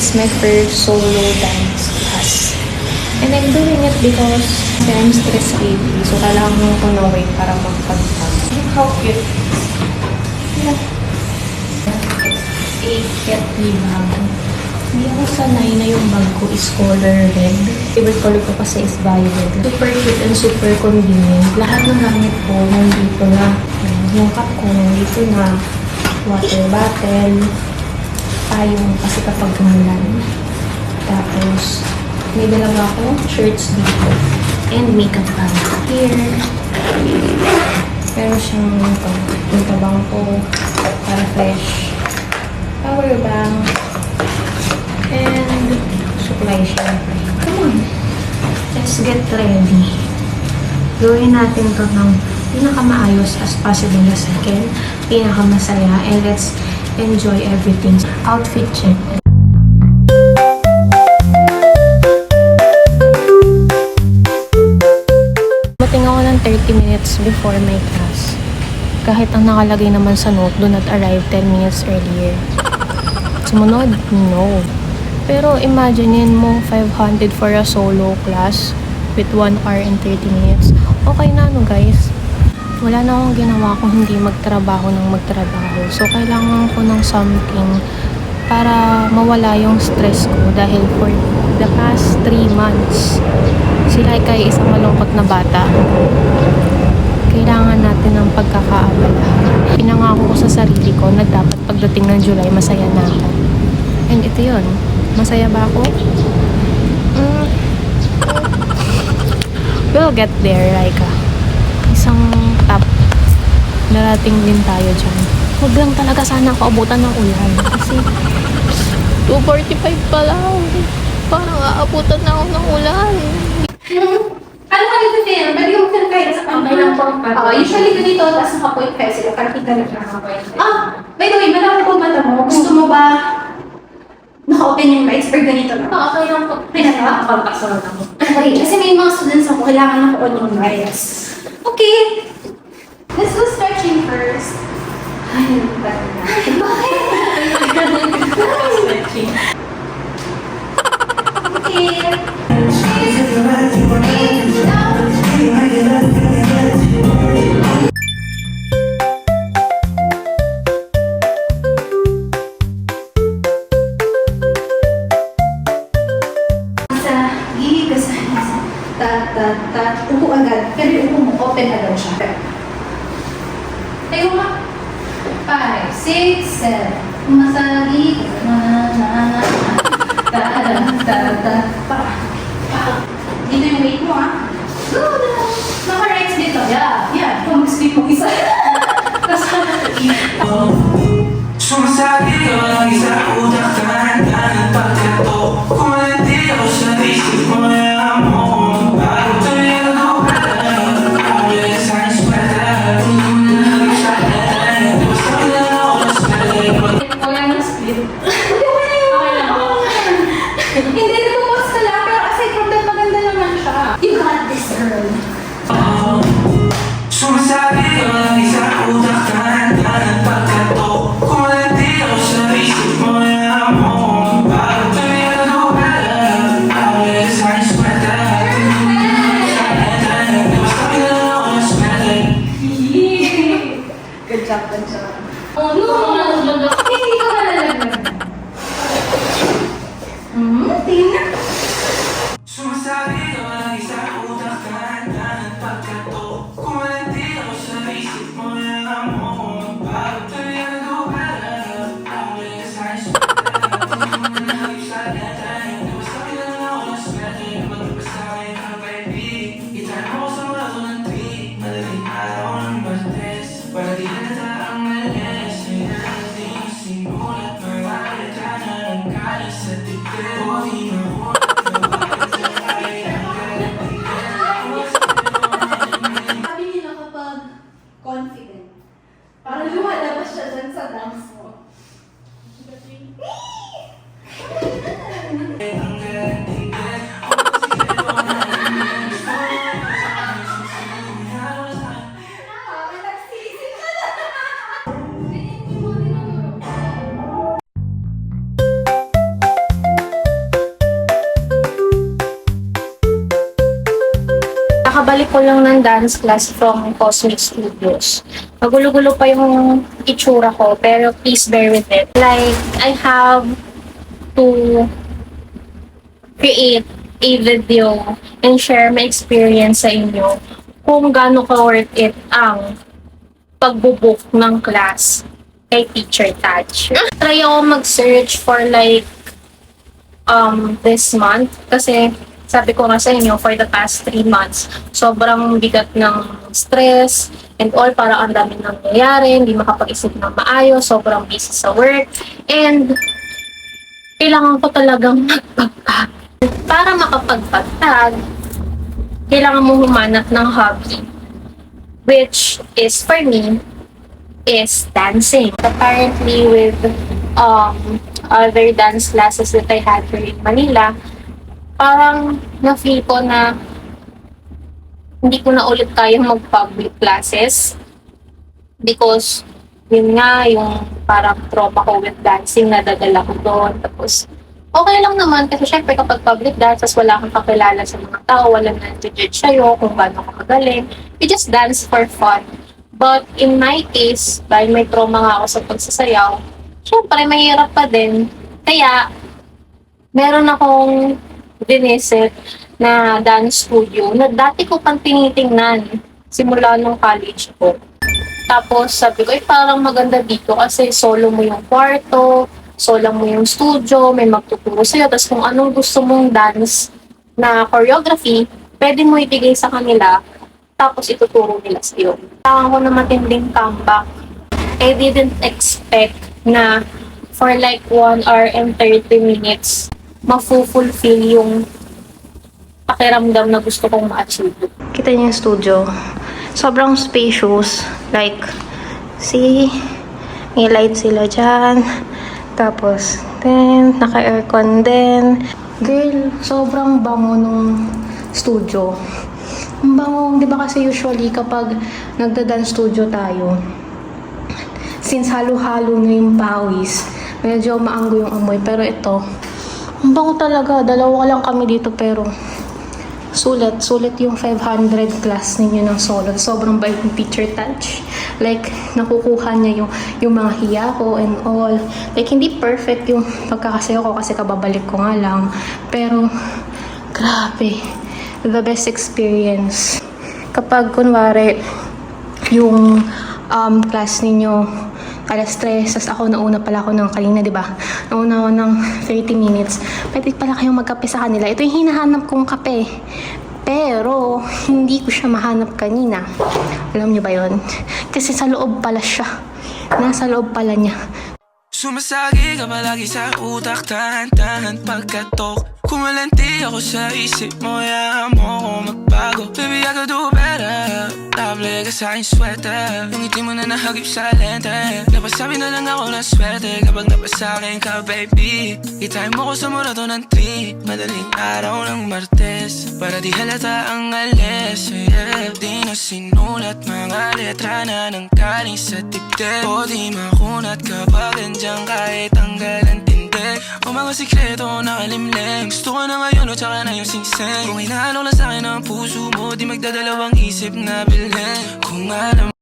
It's my first solo dance class. And I'm doing it because I'm stress baby. So, kailangan ko na wait para magpagpag. Look how cute. Yeah. Cat bag. Hindi ako sanay na yung bag ko is color red. Favorite color ko kasi is violet. Super cute and super convenient. Lahat ng gamit ko nandito na. Yung cup ko nandito na. Water bottle. Payong kasi kapag umulan. Tapos, may dalawa akong shirts dito. And makeup bag here. Pero siyang ito. Yung tabang ko para fresh. Power bank. And supply syempre. Come on. Let's get ready. Gawin natin to ng pinakamaayos as possible na second. Pinakamasaya. And let's enjoy everything. Outfit check. Mating ako ng 30 minutes before my class. Kahit ang nakalagay naman sa note, do not arrive 10 minutes earlier. Sumunod? No. Pero imaginein mo 500 for a solo class with 1 hour and 30 minutes. Okay na no guys. Wala na akong ginawa kung hindi magtrabaho ng magtrabaho. So kailangan ko ng something para mawala yung stress ko dahil for the past 3 months sila ay isang malungkot na bata. Kailangan natin ng pagkakaabala. Pinangako ko sa sarili ko na dapat pagdating ng July masaya na ako. And ito yun. Masaya ba ako? We'll get there, Raika. Isang top. Narating din tayo dyan. Huwag lang talaga sana ako abutan ng ulan. Kasi 2:45 pa lang. Parang aabutan na ako ng ulan. Ano ka dito, Phil? Pwede mo film kayo sa kanila. Usually ganito, tapos naka-point kayo sila. Para kita na naka-point. By the way, malaki po mata mo. Gusto mo ba naka-open yung lights or ganito na? Okay lang po. Pinaka-pagpasal ako. Okay, kasi may mga students ako, kailangan naka-on yung lights. Okay. Let's do stretching first. Ay, bakit? Stretching. Okay. Upo agad. Pero yung upo mo, open agad siya. Tayo mo. 5, 6, 7. Masagi. Dito yung weight mo, Go na. Naka-rights dito. Yeah. Kung mag-speak mo isa. Tapos Sumasabi ko lagi sa utak ka ng pagkato. Kung hindi ako sa isip mo, sumasabi ko lagi sa utak ka ng pagkato. Kung hindi ako sa isip mo, bago tuloy ako pala. Ako yung science mata. Basta kilala ako na smell. good job. Oh, no! Hindi ko malalagyan. Tingnan. Sumasabi ko lagi sa utak ka ng pagkato. Kung hindi ako sa isip mo, bago tuloy ako pala. Ako yung science mata. Basta kilala ako na smell. Magbasa kayo ng baby. Itan mo sa mga ng tweet. Madaling araw ng Martes. Para di na ang malas. May narating sinulat. Marami ka na ng kalas sa titik. Body na Sabi nila kapag confident, parang lumalabas siya dyan sa dance mo. Kakabalik ko lang ng dance class from Cosmic Studios. Magulo-gulo pa yung itsura ko, pero please bear with it. Like, I have to create a video and share my experience sa inyo kung gaano ka worth it ang pagbubook ng class kay Teacher Touch. Try ako mag-search for like this month kasi sabi ko nga sa inyo, for the past 3 months, sobrang bigat ng stress and all, parang ang daming nangyayari, hindi makapag-isip ng maayos, sobrang busy sa work, and kailangan ko talagang magpagpag. Para makapagpagpag, kailangan mo humanap ng hobby, which is, for me, is dancing. Apparently, with other dance classes that I had here in Manila, parang na-feel ko na hindi ko na ulit kayang mag-public classes because yun nga, yung parang trauma ko with dancing, nadadala ko doon. Tapos, okay lang naman kasi syempre kapag public dances, wala kang kakilala sa mga tao, walang nag-judge sa'yo kung gaano ka magaling. You just dance for fun. But in my case, dahil may trauma nga ako sa pagsasayaw, syempre mahirap pa din. Kaya, meron akong dinisit na dance studio na dati ko pang tinitingnan simula nung college ko. Tapos sabi ko, parang maganda dito kasi solo mo yung kwarto, solo mo yung studio, may magtuturo sa'yo, tapos kung anong gusto mong dance na choreography, pwede mo ibigay sa kanila, tapos ituturo nila sa'yo. Kailangan ko na matinding comeback. I didn't expect na for like 1 hour and 30 minutes, ma-fulfill yung pakiramdam na gusto kong ma-achieve. Kita niyo yung studio. Sobrang spacious. Like, see? May light sila dyan. Tapos, then, naka-aircon din. Girl, sobrang bango nung studio. Ang bango, di ba kasi usually kapag nagda-dance studio tayo, since halo-halo na yung pawis, medyo maanggo yung amoy. Pero ito, ang bango talaga. Dalawa lang kami dito pero sulit yung 500 class ninyo ng solo. Sobrang bait ng Teacher Touch. Like, nakukuha niya yung mga hiya ko and all. Like, hindi perfect yung pagkakasayo ko kasi kababalik ko nga lang. Pero, grabe. The best experience. Kapag, kunwari, yung class ninyo alas 3, sas ako nauna pala ako ng kanina, di ba? Nauna ako ng 30 minutes. Pwede pala kayong magkape sa kanila. Ito yung hinahanap kong kape. Pero, hindi ko siya mahanap kanina. Alam niyo ba yon? Kasi sa loob pala siya. Nasa loob pala niya. Sumasagi ka palagi sa utak, tahan-tahan pagkatok. Kumalanti ako sa isip mo, hayaan mo ako magbago. Baby, I could do better. Table ka sa aking sweater. Yung ngiti mo na nahagip sa lente. Napasabi na lang ako ng swerte kapag napasakin ka, baby. Itime mo ko sa murato ng 3. Madaling araw ng Martes, para di halata ang alis. Yeah. Di na sinulat mga letra na nang kaling sa dibdib. O di makunat kapag andyan kahit tanggal ang tindig. O mga sikreto nakalimlim. Gusto ko na ngayon o tsaka na yung singsing. Kung inaalok lang sa'kin ang puso mo, di magdadalawang isip na bilhin. Kung alam